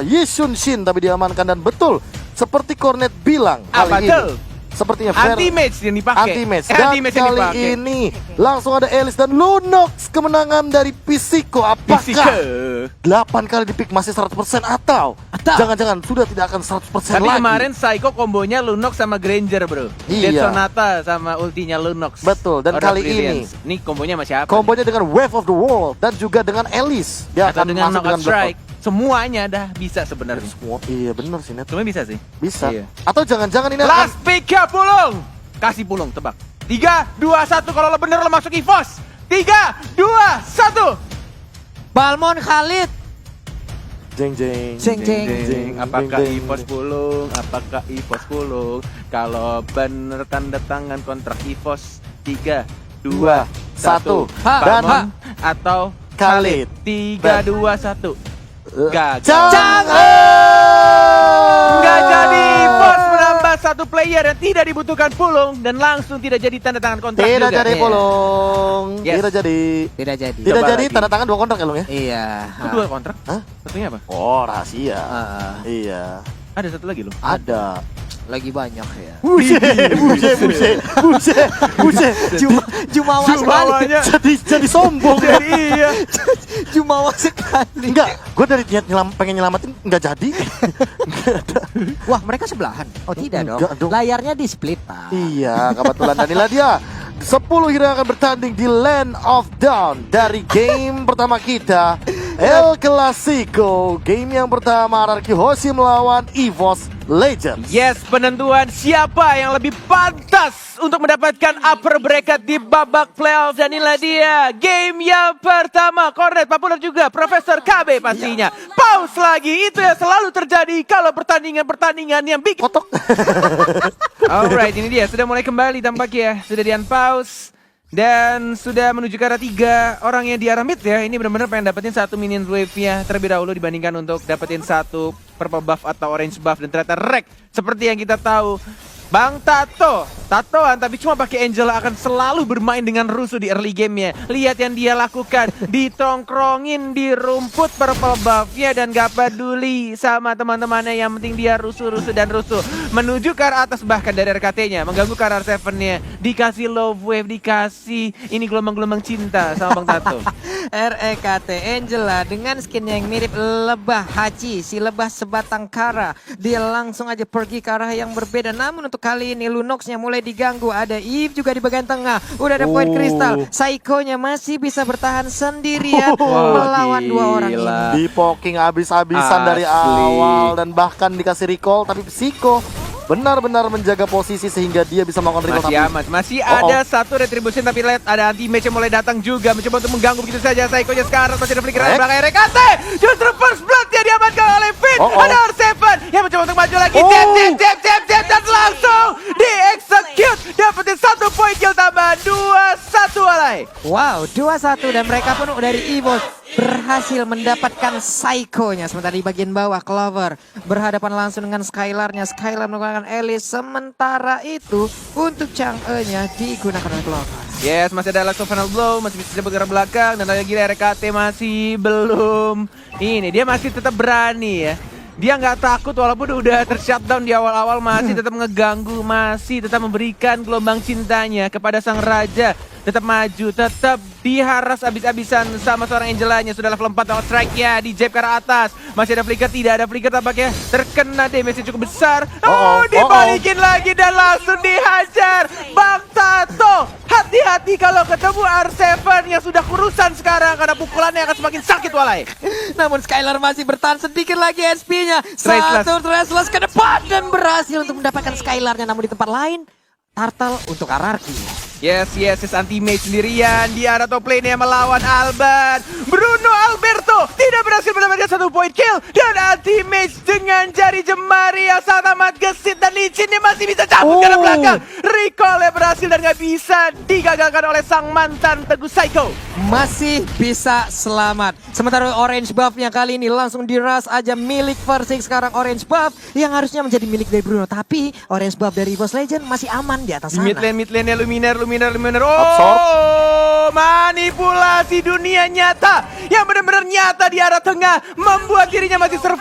Yishun Shin tapi diamankan dan betul seperti Cornet bilang kali ini. Sepertinya anti-match yang dipakai. Anti-match. Dan kali ini langsung ada Elis dan Lunox kemenangan dari Physico. Apakah 8 kali di pick masih 100% atau jangan-jangan sudah tidak akan 100% Tapi lagi? kemarin Psycho kombonya Lunox sama Granger bro. Iya. Dead Sonata sama ultinya Lunox. Betul, dan Aura kali Brilliance. Ini kombonya sama siapa? kombonya dengan Wave of the World dan juga dengan Elis. Dia Atau akan dengan masuk Knockout dengan Strike. Semuanya dah bisa sebenarnya. Semua, iya benar sih Net. Cuma bisa sih. Bisa. Iya. Atau jangan-jangan ini Last pick ya Pulung. Kasih Pulung tebak. 3, 2, 1 kalau lo bener lo masuk EVOS. 3, 2, 1. Balmon Khalid. jeng jeng. Jeng jeng. Apakah Jeng, jeng. EVOS Pulung? Apakah EVOS Pulung? Kalau bener tanda tangan kontrak EVOS. 3, 2, 1. Dan Balmon atau Khalid. 3, 2, 1. Gagal. Nggak jadi EVOS menambah satu player yang tidak dibutuhkan Pulung dan langsung tidak jadi tanda tangan kontrak Tidak juga. jadi Pulung. Yes. Tidak jadi. Tidak jadi. Tidak Coba jadi lagi. tanda tangan 2 kontrak ya Lung ya? Iya. Itu 2 kontrak? Hah? Satunya apa? Oh rahasia. Ah, Iya. Ada satu lagi loh. Ada. lagi banyak ya. Buset. Jumawa sekali. Jumawanya Jadi sombong ya. jadi iya. Jumawa sekali. Enggak, gue dari niat pengen nyelamatin enggak jadi. Wah, mereka sebelahan. Oh, tidak dong. Enggak dong. Layarnya di split, Pak. Iya, kebetulan dan inilah dia 10 hero yang akan bertanding di Land of Dawn dari game pertama kita El Clasico. Game yang pertama RRQ Hoshi melawan EVOS Legends. Yes, penentuan siapa yang lebih pantas untuk mendapatkan upper bracket di babak playoff. Dan inilah dia game yang pertama. Cornet, Popular juga, Profesor KB pastinya. Pause lagi, itu yang selalu terjadi kalau pertandingan-pertandingan yang bikin Kotok. Alright, ini dia sudah mulai kembali tampaknya. Sudah di unpause dan sudah menuju ke arah 3 orang yang di arah mid ya. Ini benar-benar pengen dapetin satu minion wave-nya terlebih dahulu dibandingkan untuk dapetin satu purple buff atau orange buff. Dan ternyata Rek seperti yang kita tahu, Bang Tatoan tapi cuma pakai Angela akan selalu bermain dengan rusuh di early game-nya. Lihat yang dia lakukan, ditongkrongin di rumput purple buff-nya dan gak peduli sama teman-temannya. Yang penting dia rusuh dan rusuh. Menuju ke arah atas bahkan dari RKT-nya, mengganggu ke arah 7-nya. Dikasih love wave, dikasih ini gelombang-gelombang cinta sama Bang Tato. REKT Angela dengan skin yang mirip lebah Hachi, si lebah sebatang kara. Dia langsung aja pergi ke arah yang berbeda. Namun untuk kali ini Lunox-nya mulai diganggu. Ada Eve juga di bagian tengah. Udah ada poin kristal. Psycho-nya masih bisa bertahan sendirian melawan 2 orang ini. Di poking habis-habisan dari Asli. awal dan bahkan dikasih recall, tapi Psycho benar-benar menjaga posisi sehingga dia bisa melakukan recall. Masih tapi aman, masih ada satu retribution tapi lihat ada anti-match yang mulai datang juga. Mencoba untuk mengganggu begitu saja. Psycho-nya sekarang masih ada flicker Rek. belakang RKT. Justru first blood yang diamankan oleh Finn. Ada R7 yang mencoba untuk maju lagi. Jab dan langsung di-execute. Dapetin 1 poin kill tambahan. 2-1 alay. Wow, 2-1 dan mereka pun dari EVOS berhasil mendapatkan Psycho-nya. Sementara di bagian bawah Clover berhadapan langsung dengan Skylar-nya. Skylar menggunakan Elise. Sementara itu untuk Chang'e-nya digunakan oleh Clover. Yes, masih ada Last Final Blow, masih bisa bergerak belakang. Dan lagi RKT masih belum. Ini dia masih tetap berani ya. Dia nggak takut walaupun udah tershutdown di awal-awal, masih tetap ngeganggu, masih tetap memberikan gelombang cintanya kepada sang raja. Tetap maju, tetap diharas abis-abisan sama seorang Angelanya. Sudah level 4 dengan strike ya, di jab ke arah atas. Masih ada flicker, tidak ada flicker tampaknya. Terkena damage cukup besar. Dibalikin lagi dan langsung dihajar. Bang Tato, hati-hati kalau ketemu R7 yang sudah kurusan sekarang karena pukulannya akan semakin sakit walai. Namun Skylar masih bertahan sedikit lagi SP-nya. Traceless. Satu Traceless ke depan dan berhasil untuk mendapatkan Skylar-nya. Namun di tempat lain, Turtle untuk RRQ. Yes, anti-mage sendirian di arah top lane yang melawan Alban. Bruno Alberto tidak berhasil mendapatkan 1 point kill. Dan anti-mage dengan jari jemari yang sangat amat gesit dan licinnya masih bisa cabut ke arah belakang. Recall-nya berhasil dan gak bisa digagalkan oleh sang mantan Teguh Psycho. Masih bisa selamat. Sementara orange buff-nya kali ini langsung diras aja milik Versing. Sekarang orange buff yang harusnya menjadi milik dari Bruno. Tapi orange buff dari EVOS Legend masih aman di atas Di sana. mid lane-nya Luminar. Absorb. Manipulasi dunia nyata yang benar-benar nyata di arah tengah membuat dirinya masih survive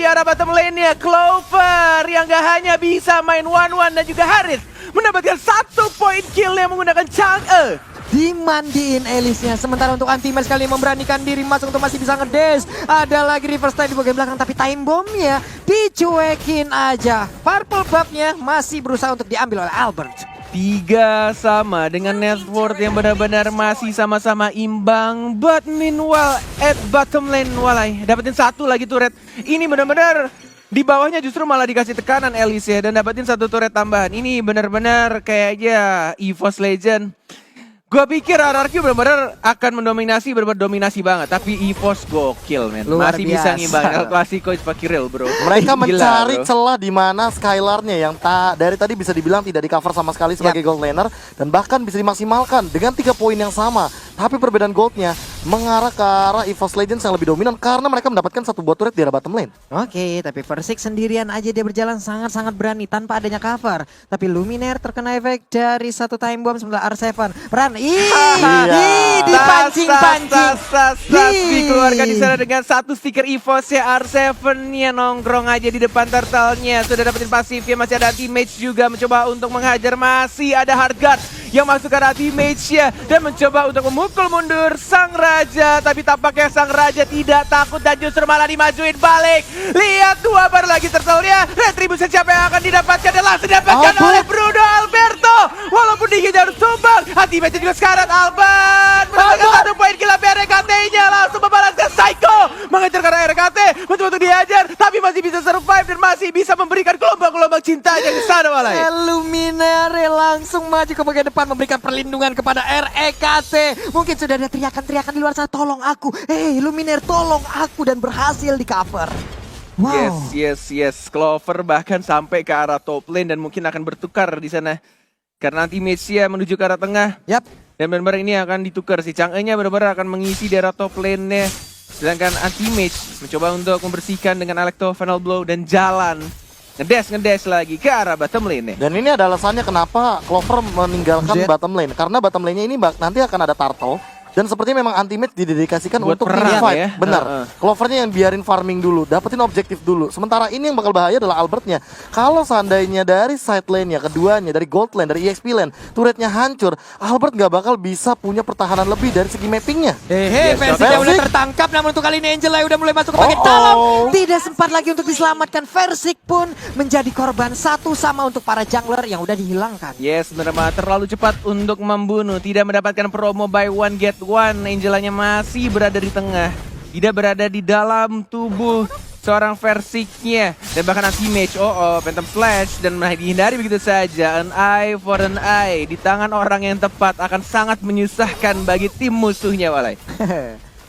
di arah bottom lane-nya. Clover yang gak hanya bisa main 1-1 dan juga Harith mendapatkan 1 poin kill yang menggunakan Chang'e. Dimandiin Elisnya. Sementara untuk Anti-Match kali ini memberanikan diri masuk untuk masih bisa ngedash. Ada lagi reverse time di bagian belakang tapi time bombnya dicuekin aja. Purple buff-nya masih berusaha untuk diambil oleh Albert. 3 sama dengan net worth yang benar-benar masih sama-sama imbang. But meanwhile at bottom lane Walai dapetin 1 lagi turret. Ini benar-benar di bawahnya justru malah dikasih tekanan Elise ya, dan dapetin 1 turret tambahan. Ini benar-benar kayaknya EVOS Legend. Gua pikir RRQ benar-benar akan mendominasi, benar-benar dominasi banget. Tapi EVOS gokil men. Luar Masih bisa biasa. ngimbangin El Clasico is fucking real bro. Mereka Gila, mencari bro. celah di mana Skylar-nya yang dari tadi bisa dibilang tidak di cover sama sekali sebagai gold laner dan bahkan bisa dimaksimalkan dengan 3 poin yang sama. Tapi perbedaan goldnya mengarah ke arah EVOS Legends yang lebih dominan karena mereka mendapatkan 1 buah turret di arah bottom lane. Oke, tapi Versik sendirian aja dia berjalan sangat-sangat berani tanpa adanya cover. Tapi Luminaire terkena efek dari 1 time bomb sebelah R7. Peran, dipancing-pancing. Dikeluarkan di sana dengan 1 stiker EVOS ya. R7-nya nongkrong aja di depan turtle-nya. Sudah dapetin pasifnya, masih ada anti-mage juga mencoba untuk menghajar. Masih ada hard guard yang masuk ke arah anti-mage-nya dan mencoba untuk memukul mundur sang raja. Tapi tampaknya sang raja tidak takut dan justru malah dimajuin balik. Lihat 2 baru lagi turtle-nya. Retribusi siapa yang akan didapatkan dan langsung didapatkan oleh Bruno Alberto. Walaupun dikejar tumbang, anti-mage juga sekarat. Albert mendapatkan 1 poin kill RKT-nya, langsung membalaskan Psycho. Mengejar ke arah RKT, betul-betul diajar, tapi masih bisa survive dan masih bisa memberikan gelombang-gelombang cintanya ke sana Walai. Luminaire langsung maju ke bagian depan memberikan perlindungan kepada REKT. Mungkin sudah ada teriakan-teriakan di luar sana, tolong aku. Hei Luminaire, tolong aku, dan berhasil di cover. Wow. Yes. Clover bahkan sampai ke arah top lane dan mungkin akan bertukar di sana. Karena anti-mage-nya menuju ke arah tengah. Yap. Dan benar-benar ini akan ditukar. Si Chang'e-nya benar-benar akan mengisi daerah top lane-nya. Sedangkan anti-mage mencoba untuk membersihkan dengan Electro Final Blow dan jalan. Ngedash lagi ke arah bottom lane-nya. Dan ini ada alasannya kenapa Clover meninggalkan Jet. bottom lane. Karena bottom lane-nya ini nanti akan ada turtle. Dan sepertinya memang anti-mage didedikasikan Buat untuk perang fight. ya. Benar. Clovernya yang biarin farming dulu, dapetin objektif dulu. Sementara ini yang bakal bahaya adalah Albertnya. Kalau seandainya dari side lane-nya, keduanya, dari gold lane, dari EXP lane, turretnya hancur, Albert nggak bakal bisa punya pertahanan lebih dari segi mappingnya. Hehe, Yes, Versiknya Versik. udah tertangkap, namun untuk kali ini Angela udah mulai masuk ke bagian dalam. Tidak sempat lagi untuk diselamatkan. Versik pun menjadi korban 1 sama untuk para jungler yang udah dihilangkan. Yes, benar-benar terlalu cepat untuk membunuh. Tidak mendapatkan promo buy one get one. Angelanya masih berada di tengah. Tidak berada di dalam tubuh seorang Versiknya. Dan bahkan anti-mage. Phantom Slash. Dan dihindari begitu saja. An eye for an eye. Di tangan orang yang tepat akan sangat menyusahkan bagi tim musuhnya Walai.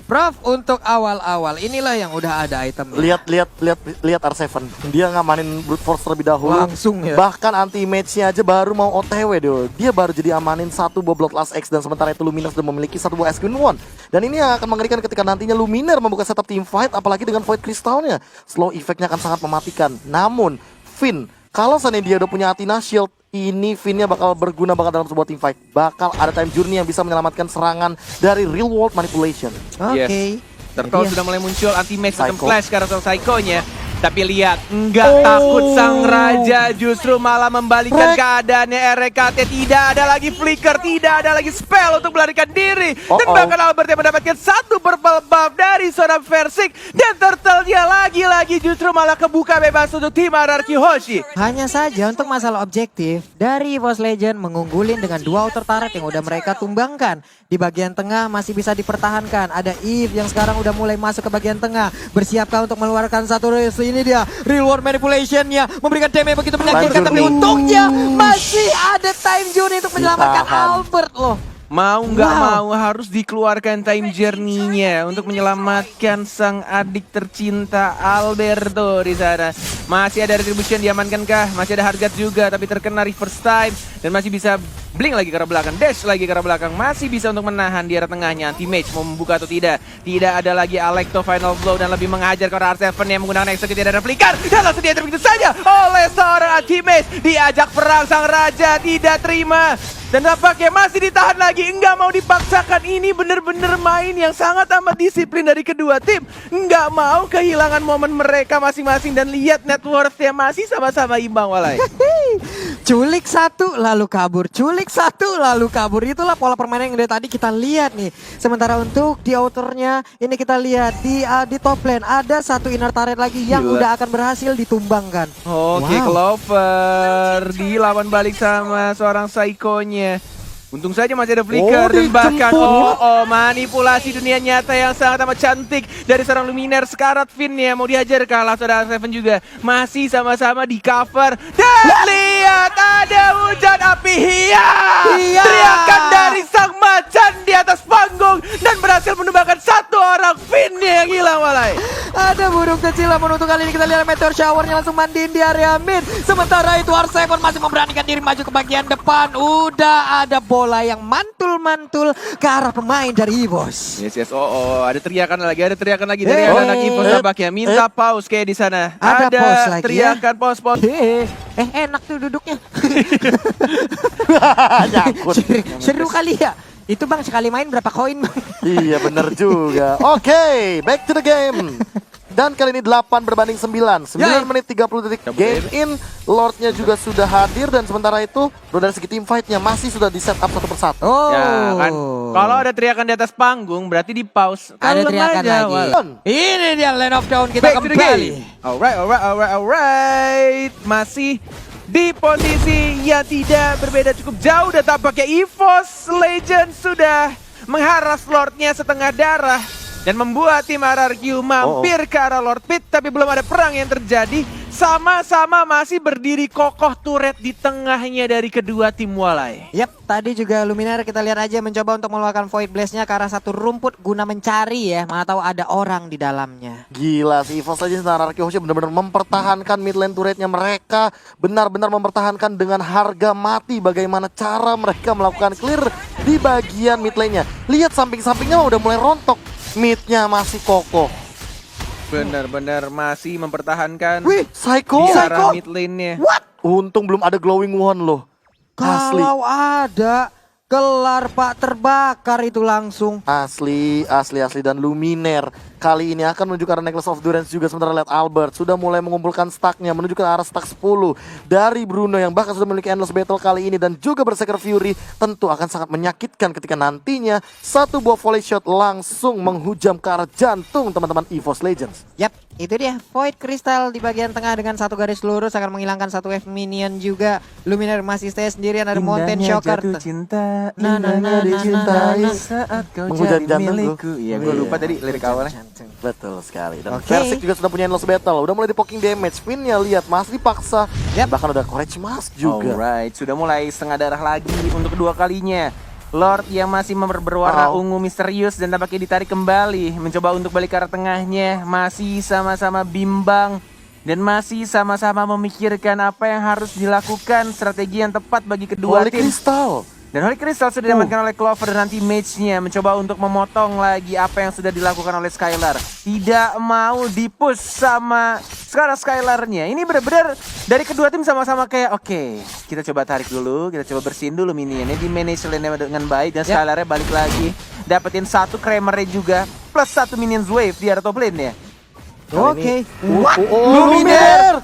Prof, untuk awal-awal inilah yang udah ada item. Lihat R7. Dia ngamanin brute force terlebih dahulu. Langsung ya. Bahkan anti-mage-nya aja baru mau OTW deh. Dia baru jadi amanin 1 buah Bloodlust X dan sementara itu Luminaire sudah memiliki 1 buah SQ1. Dan ini yang akan mengerikan ketika nantinya Luminaire membuka setup team fight apalagi dengan Void Crystal-nya. Slow effect-nya akan sangat mematikan. Namun, Finn, kalau seandainya dia udah punya Athena Shield, ini Finn-nya bakal berguna banget dalam sebuah team fight. Bakal ada time journey yang bisa menyelamatkan serangan dari real world manipulation. Oke. Yes. Turtle Ini dia. sudah mulai muncul anti-mage Phantom Psycho. Flash karena Psycho-nya. Tapi lihat, nggak takut sang raja, justru malah membalikkan keadaannya RKT. Tidak ada lagi flicker, tidak ada lagi spell untuk melarikan diri. Dan bahkan Albert yang mendapatkan 1 purple buff dari seorang Versik. Dan turtle-nya lagi-lagi justru malah kebuka bebas untuk tim RRQ Hoshi. Hanya saja untuk masalah objektif, dari EVOS Legend mengunggulin dengan 2 outer turret yang udah mereka tumbangkan. Di bagian tengah masih bisa dipertahankan. Ada Eve yang sekarang udah mulai masuk ke bagian tengah. Bersiapkah untuk mengeluarkan 1 race. Ini dia real world manipulation-nya. Memberikan damage begitu menyakitkan. Tapi untungnya masih ada time journey untuk menyelamatkan Albert loh. Mau nggak mau harus dikeluarkan time journey-nya untuk menyelamatkan sang adik tercinta Alberto di sana. Masih ada retribution diamankankah? Masih ada harga juga tapi terkena reverse time dan masih bisa Blink lagi ke arah belakang, dash lagi ke arah belakang. Masih bisa untuk menahan di arah tengahnya. Anti-mage mau membuka atau tidak. Tidak ada lagi Alekto final blow dan lebih mengajar ke arah R7 yang menggunakan execute dan flicker. Dan langsung diatur begitu saja oleh seorang anti-mage. Diajak perang sang raja, tidak terima. Dan nampaknya masih ditahan lagi, enggak mau dipaksakan. Ini bener-bener main yang sangat amat disiplin dari kedua tim. Enggak mau kehilangan momen mereka masing-masing. Dan lihat net worth-nya masih sama-sama imbang walai. Culik satu lalu kabur, culik satu lalu kabur. Itulah pola permainan yang dari tadi kita lihat nih. Sementara untuk di outernya ini kita lihat di top lane ada satu inner turret lagi yang Gila. udah akan berhasil ditumbangkan. Oke, Clover dilawan balik sama seorang Psycho-nya. Untung saja masih ada flicker dan bahkan manipulasi dunia nyata yang sangat amat cantik dari seorang Luminaire. Sekarat Finn-nya mau dihajar kalah, saudara Seven juga masih sama-sama di cover. Dan lihat ada hujan api teriakan dari sang macan di atas panggung dan berhasil menumbangkan satu orang Finn-nya yang hilang walai. Ada burung kecil, namun untuk kali ini kita lihat meteor shower-nya langsung mandiin di area mid. Sementara itu R7 masih memberanikan diri maju ke bagian depan. Udah ada bola yang mantul-mantul ke arah pemain dari EVOS. Yes, ada teriakan lagi dari anak EVOS tampaknya. Minta pause kayak di sana. Ada pause lagi teriakan ya? pause. Enak tuh duduknya. Nyangkut. Seru kali ya. Itu bang sekali main berapa koin bang? Iya bener juga. Oke, back to the game. Dan kali ini 8 berbanding 9. 9 menit 30 detik game in. Lordnya juga sudah hadir. Dan sementara itu dari segi team fight-nya masih sudah di set up satu persatu. Oh. Ya kan. Kalau ada teriakan di atas panggung berarti di pause. Ada teriakan lagi. Ini dia Land of Dawn kita Back to the kembali. game. Alright. Masih di posisi yang tidak berbeda cukup jauh dan tampaknya EVOS Legend sudah mengharas Lordnya setengah darah dan membuat tim RRQ mampir ke arah Lord Pit, tapi belum ada perang yang terjadi. Sama-sama masih berdiri kokoh turret di tengahnya dari kedua tim walai. Yap, tadi juga Luminaire kita lihat aja mencoba untuk mengeluarkan Void Blast-nya ke arah satu rumput guna mencari ya, mana tahu ada orang di dalamnya. Gila sih, EVOS Legends dan RRQ Hoshi benar-benar mempertahankan mid lane turretnya mereka. Benar-benar mempertahankan dengan harga mati bagaimana cara mereka melakukan clear di bagian mid lane-nya. Lihat samping-sampingnya udah mulai rontok. Mid-nya masih kokoh. Benar-benar masih mempertahankan Wih, Psycho. di arah mid lane-nya. What? Untung belum ada glowing one loh. Asli. Kalau ada kelar pak terbakar itu langsung. Asli dan Luminaire kali ini akan menuju ke arah Necklace of Durance juga. Sementara lihat Albert sudah mulai mengumpulkan stacknya menuju ke arah stack 10 dari Bruno yang bahkan sudah memiliki Endless Battle kali ini dan juga Berserker Fury. Tentu akan sangat menyakitkan ketika nantinya satu buah volley shot langsung menghujam ke arah jantung teman-teman EVOS Legends. Yap, itu dia Void Crystal di bagian tengah dengan satu garis lurus akan menghilangkan satu wave minion juga. Luminaire masih stay sendirian, ada Mountain Shocker. Cinta, dicintai saat kau menghujam jadi jantung milikku. Iya, gue lupa tadi lirik awalnya. Betul sekali. Dan Oke. Versik juga sudah punya Endless Battle. Udah mulai di poking damage. Finn-nya lihat masih dipaksa. Bahkan udah Courage Mask juga. Alright, sudah mulai setengah darah lagi untuk kedua kalinya. Lord yang masih berwarna ungu misterius dan tampaknya ditarik kembali. Mencoba untuk balik ke arah tengahnya. Masih sama-sama bimbang. Dan masih sama-sama memikirkan apa yang harus dilakukan. Strategi yang tepat bagi kedua Holy tim. Crystal. Dan Holy Crystal sudah diamankan oleh Clover dan nanti mage-nya mencoba untuk memotong lagi apa yang sudah dilakukan oleh Skylar. Tidak mau dipush sama sekarang Skylar-nya. Ini benar-benar dari kedua tim sama-sama kayak oke, kita coba tarik dulu, kita coba bersihin dulu minionnya, di manage lane-nya dengan baik dan Skylar-nya balik lagi. Dapetin satu Kramer-nya juga plus satu minions wave di arah top lane-nya. Oke. Luminaire.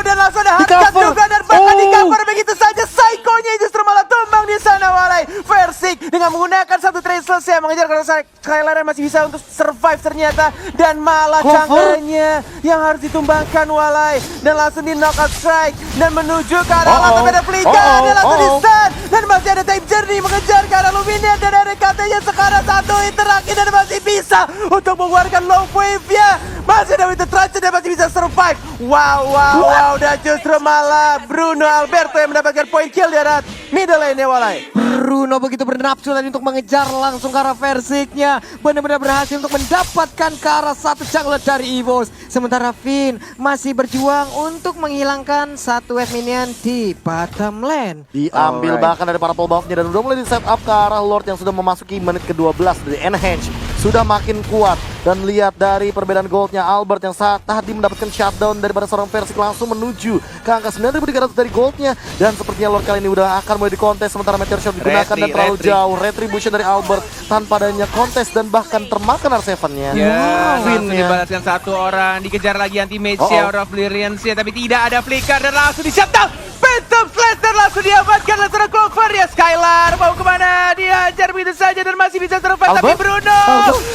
Dan langsung ada hardcut juga dan bahkan di cover begitu saja. Psycho-nya justru malah tumbang di sana walai. Versik dengan menggunakan satu traceless yang mengejar karena Skylar masih bisa untuk survive ternyata. Dan malah canggahnya yang harus ditumbangkan walai. Dan langsung di knockout strike. Dan menuju ke arah langsung ada flicker. Dan langsung di stun. Dan masih ada time journey mengejar ke arah Luminaire. Dan ada KT-nya sekarang satu interaksi dan masih bisa untuk mengeluarkan low wave-nya. Masih ada Winter Trance dan masih bisa survive. Wow. Dan justru malah Bruno Alberto yang mendapatkan point kill di arah middle lane-nya walai. Bruno begitu bernapsu tadi untuk mengejar langsung ke arah Versiknya. Benar-benar berhasil untuk mendapatkan ke arah satu jungler dari EVOS. Sementara Finn masih berjuang untuk menghilangkan satu wave minion di bottom lane. Diambil bahkan dari para buff-nya dan udah mulai di setup ke arah Lord yang sudah memasuki menit ke-12 dari Enhance. Sudah makin kuat dan lihat dari perbedaan goldnya Albert yang saat tadi mendapatkan shutdown daripada seorang Versik langsung menuju ke angka 9.300 dari goldnya dan sepertinya Lord kali ini udah akan mulai dikontes sementara Meteor Shower digunakan dan terlalu jauh. Retribution dari Albert tanpa adanya kontes dan bahkan termakan R7-nya. Ya, langsung dibalaskan satu orang, dikejar lagi anti-mage ya, Aura of Lyrians ya, tapi tidak ada flicker dan langsung di-shutdown. Phantom Slash langsung diamankan oleh seorang Clover ya. Skylar mau kemana? Dihajar begitu saja dan masih bisa survive, tapi Bruno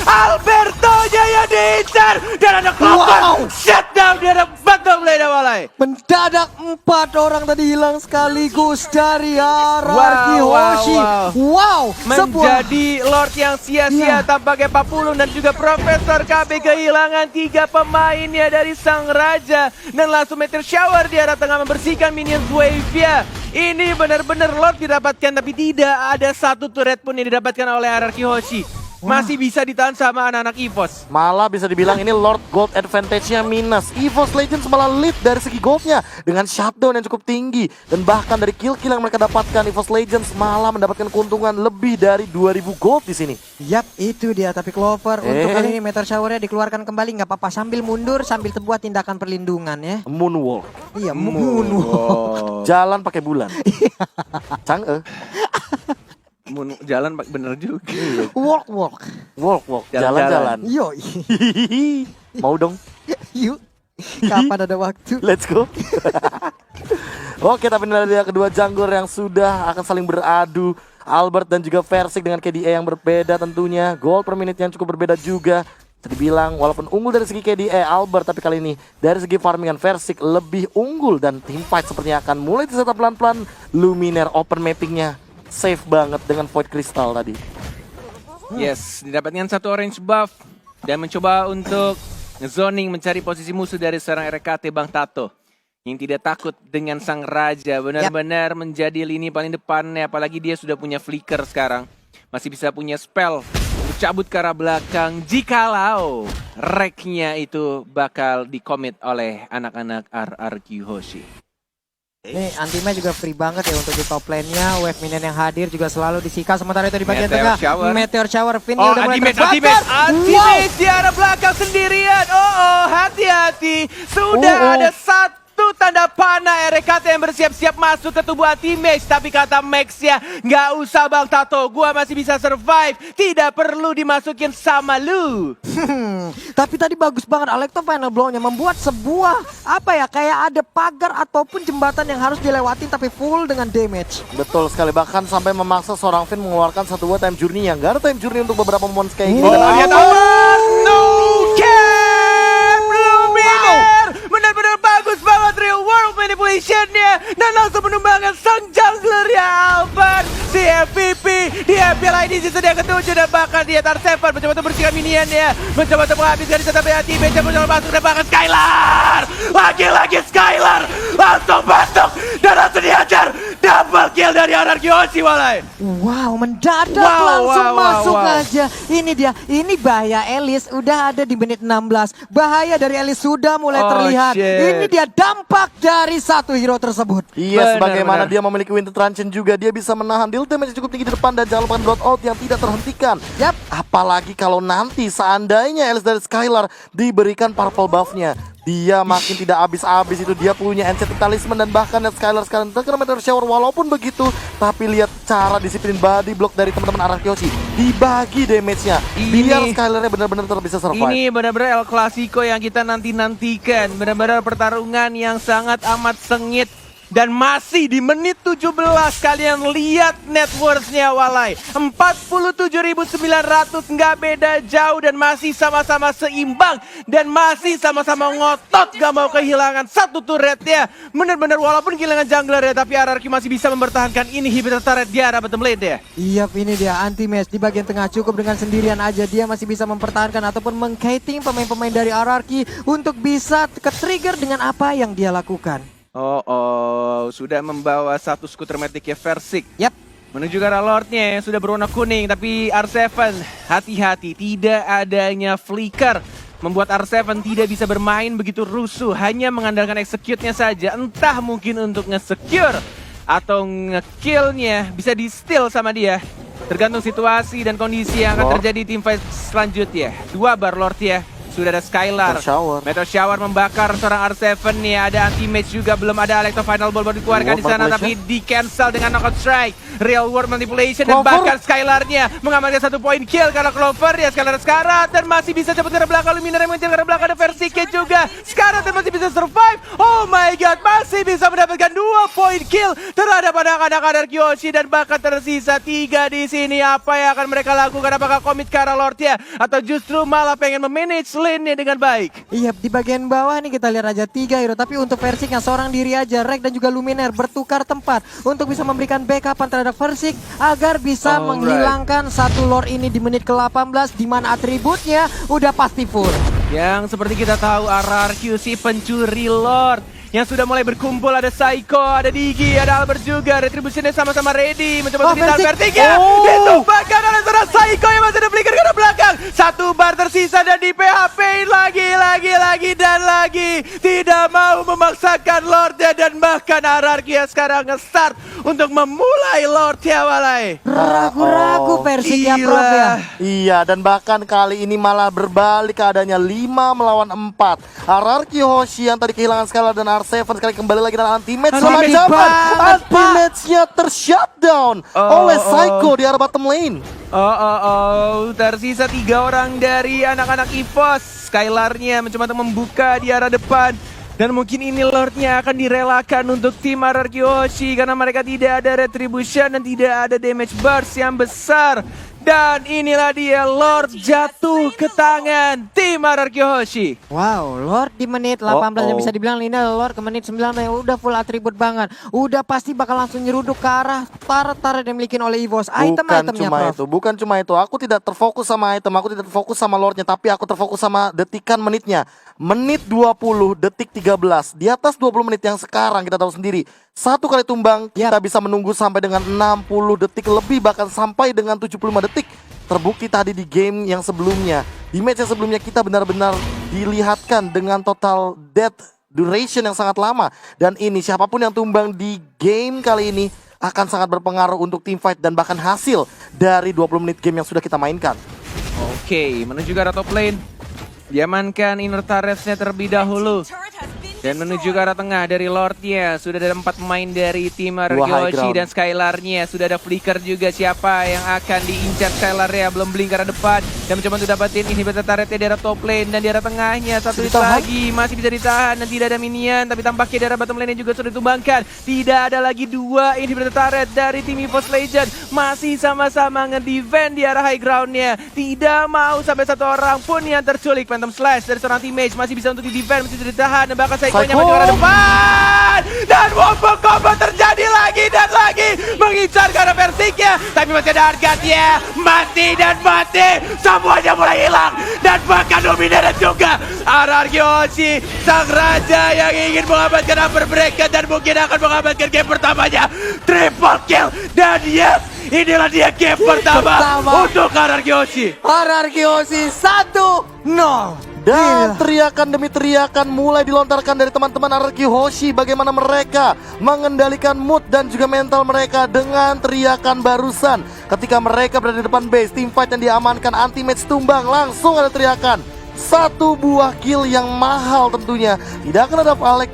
Alberto-nya yang diincar dan ada Clover shutdown di ada bottom lane Walai. Mendadak 4 orang tadi hilang sekaligus dari RRQ Hoshi. Wow, menjadi Lord yang sia-sia tampaknya Papulung dan juga Profesor KB kehilangan 3 pemainnya dari Sang Raja dan langsung Meteor Shower di arah tengah membersihkan minion wave ya. Ini benar-benar Lord didapatkan tapi tidak ada satu turret pun yang didapatkan oleh RRQ Hoshi. Masih bisa ditahan sama anak-anak EVOS. Malah bisa dibilang ini Lord Gold advantage-nya minus. EVOS Legends malah lead dari segi goldnya dengan shutdown yang cukup tinggi. Dan bahkan dari kill-kill yang mereka dapatkan, EVOS Legends malah mendapatkan keuntungan lebih dari 2000 gold di sini. Yap, itu dia. Tapi Clover untuk kali ini Meteor Shower-nya dikeluarkan kembali. Nggak apa-apa, sambil mundur, sambil buat tindakan perlindungan ya. Moonwalk. Iya, moonwalk. Jalan pakai bulan. Cang Jalan bener juga. Walk. Jalan-jalan. Yo. Mau dong? Yuk. Kapan ada waktu? Let's go. Oke, tapi ini adalah kedua jungler yang sudah akan saling beradu. Albert dan juga Versik dengan KDA yang berbeda tentunya. Gold per menit yang cukup berbeda juga. Bisa dibilang walaupun unggul dari segi KDA Albert, tapi kali ini dari segi farmingan Versik lebih unggul. Dan teamfight sepertinya akan mulai disetup pelan-pelan. Luminaire open mappingnya safe banget dengan Void Crystal tadi. Yes, didapatkan satu orange buff dan mencoba untuk zoning mencari posisi musuh dari seorang RKT Bang Tato yang tidak takut dengan Sang Raja. Benar-benar menjadi lini paling depannya, apalagi dia sudah punya flicker sekarang. Masih bisa punya spell untuk cabut ke arah belakang jikalau reknya itu bakal dikomit oleh anak-anak RRQ Hoshi. Nih, anti-mage juga free banget ya untuk di top lane-nya. Wave minion yang hadir juga selalu disika. Sementara itu di bagian tengah, Meteor Shower Finn udah mulai terbakar. Anti-mage di arah belakang sendirian. Hati-hati. Sudah ada satu tanda panah RKT yang bersiap-siap masuk ke tubuh anti-mage. Tapi kata Max ya, nggak usah Bang Tato, gua masih bisa survive. Tidak perlu dimasukin sama lu. Tapi tadi bagus banget Alekto final blow-nya membuat sebuah kayak ada pagar ataupun jembatan yang harus dilewatin tapi full dengan damage. Betul sekali, bahkan sampai memaksa seorang Finn mengeluarkan satu buah time journey yang gak ada time journey untuk beberapa momen kayak gini. Benar-benar bagus banget real world manipulation-nya dan langsung menumbangkan sang jungler ya Albert. Si MVP di MPL ini season yang ke-7 dan bahkan dia R7 mencoba untuk bersihkan minion-nya, mencoba untuk menghabiskan di setup hati, mencoba masuk dan bahkan Skylar. Lagi-lagi Skylar langsung batuk dan langsung dihajar. Double kill dari RRQ Hoshi Walai. Wow, mendadak langsung masuk aja. Ini dia, ini bahaya Elis udah ada di menit 16. Bahaya dari Elis sudah mulai terlihat. Ini dia dampak dari satu hero tersebut. Iya, sebagaimana dia memiliki Winter Truncheon juga, dia bisa menahan deal damage cukup tinggi di depan dan jangan lupa blood out yang tidak terhentikan. Yap. Apalagi kalau nanti seandainya Elis dari Skylar diberikan purple buff-nya, dia makin tidak habis-habis itu. Dia punya enchanted talisman dan bahkan Skylar sekarang terkena Meteor Shower. Walaupun begitu, tapi lihat cara disiplin body block dari teman-teman RRQ Hoshi. Dibagi damage-nya biar Skylar-nya benar-benar bisa survive. Ini benar-benar El Clasico yang kita nanti-nantikan. Benar-benar pertarungan yang sangat amat sengit. Dan masih di menit 17 kalian lihat net worth-nya Walai. 47.900 nggak beda jauh dan masih sama-sama seimbang. Dan masih sama-sama ngotot gak mau kehilangan satu turret ya. Bener-bener walaupun kehilangan jungler ya, tapi RRQ masih bisa mempertahankan inhibitor turret di arah bottom lane ya. Iya, ini dia anti-mage di bagian tengah cukup dengan sendirian aja. Dia masih bisa mempertahankan ataupun meng-kiting pemain-pemain dari RRQ untuk bisa ke-trigger dengan apa yang dia lakukan. Sudah membawa satu skuter metik ya Versik. Yap. Menuju ke arah Lordnya yang sudah berwarna kuning, tapi R7 hati-hati, tidak adanya flicker membuat R7 tidak bisa bermain begitu rusuh, hanya mengandalkan execute-nya saja. Entah mungkin untuk nge-secure atau nge-kill-nya bisa di-steal sama dia. Tergantung situasi dan kondisi yang akan terjadi tim fight selanjutnya. 2 bar Lord ya. Sudah ada Skylar, Meteor Shower membakar seorang R7 nih. Ada anti-mage juga, belum ada Electro Final Ball baru dikeluarkan di sana, tapi di-cancel dengan knockout strike. Real World Manipulation dan bahkan Skylarnya mengamankan 1 poin kill karena Clover ya. Skylar sekarat dan masih bisa cepat ke belakang. Luminar yang mengejar ke belakang, ada Versike juga. Sekarat dan masih bisa survive. Oh my god, masih bisa mendapatkan 2 poin kill terhadap anak-anak Kyoshi dan bahkan tersisa 3 di sini. Apa yang akan mereka lakukan? Apakah komit ke arah Lord ya, atau justru malah pengen memanage lane-nya dengan baik? Iya, di bagian bawah nih kita lihat aja 3 hero, tapi untuk Versik yang seorang diri aja, Rek dan juga Luminaire bertukar tempat untuk bisa memberikan backupan terhadap Versik agar bisa menghilangkan 1 Lord ini di menit ke-18 di mana atributnya udah pasti full. Yang seperti kita tahu RRQ si pencuri Lord yang sudah mulai berkumpul. Ada Psycho, ada Digi, ada Albert juga. Retributionnya sama-sama ready mencoba untuk ditahan Versik ya. Ditumbangkan oleh seorang Psycho yang masih ada flicker ke belakang. 1 bar tersisa dan di PHP lagi dan lagi. Tidak mau memaksakan Lordnya dan bahkan RRQ sekarang nge-start untuk memulai Lordnya walai. Ragu-ragu Versik ya Prof ya. Iya, dan bahkan kali ini malah berbalik keadaannya 5 melawan 4. RRQ Hoshi yang tadi kehilangan Skylar dan R7 sekali kembali lagi dengan anti-match. Anti-match-nya ter-shutdown oleh Psycho di arah bottom lane. Tersisa 3 orang dari anak-anak EVOS. Skylarnya mencoba untuk membuka di arah depan. Dan mungkin ini Lordnya akan direlakan untuk tim RRQ Hoshi karena mereka tidak ada retribution dan tidak ada damage burst yang besar. Dan inilah dia, Lord jatuh ke tangan tim RRQ Hoshi. Wow, Lord di menit 18 yang bisa dibilang Linda, Lord ke menit 19 yang udah full atribut banget. Udah pasti bakal langsung nyeruduk ke arah turret yang dimiliki oleh EVOS. Item-itemnya Prof. Bukan cuma itu, aku tidak terfokus sama item, aku tidak terfokus sama Lordnya, tapi aku terfokus sama detikan menitnya. Menit 20, detik 13. Di atas 20 menit yang sekarang kita tahu sendiri. 1 kali tumbang, kita bisa menunggu sampai dengan 60 detik lebih, bahkan sampai dengan 75 detik. Terbukti tadi di game yang sebelumnya. Di match yang sebelumnya kita benar-benar dilihatkan dengan total death duration yang sangat lama. Dan ini siapapun yang tumbang di game kali ini akan sangat berpengaruh untuk team fight dan bahkan hasil dari 20 menit game yang sudah kita mainkan. Oke, menuju ke arah top lane. Diamankan inner turrets-nya terlebih dahulu. Dan menuju ke arah tengah dari Lordnya. Sudah ada 4 pemain dari tim RRQ Hoshi dan Skylarnya. Sudah ada flicker juga, siapa yang akan diincar Skylarnya. Belum blink ke arah depan. Dan mencoba untuk dapatin inhibitor turretnya di arah top lane. Dan di arah tengahnya 1 hit lagi. Masih bisa ditahan dan tidak ada minion. Tapi tampaknya di arah bottom lane juga sudah ditumbangkan. Tidak ada lagi 2 inhibitor turret dari tim EVOS Legend. Masih sama-sama nge-defend di arah high ground-nya. Tidak mau sampai 1 orang pun yang terculik. Phantom Slash dari seorang teammate masih bisa untuk di-defend, masih bisa ditahan. Dan bahkan Psycho-nya maju ke arah depan. Dan wombo combo terjadi lagi dan lagi. Mengincar ke arah Versiknya. Tapi masih ada harganya. Mati dan mati. Semuanya mulai hilang. Dan bahkan Luminaire juga. RRQ Hoshi, sang raja yang ingin mengamankan upper bracket. Dan mungkin akan mengamankan game pertamanya. Triple kill. Dan yes, inilah dia game pertama untuk RRQ Hoshi. RRQ Hoshi 1-0. Dan teriakan demi teriakan mulai dilontarkan dari teman-teman RRQ Hoshi. Bagaimana mereka mengendalikan mood dan juga mental mereka dengan teriakan barusan. Ketika mereka berada di depan base, team fight yang diamankan, anti-match tumbang, langsung ada teriakan. 1 buah kill yang mahal tentunya. Tidak akan ada Alex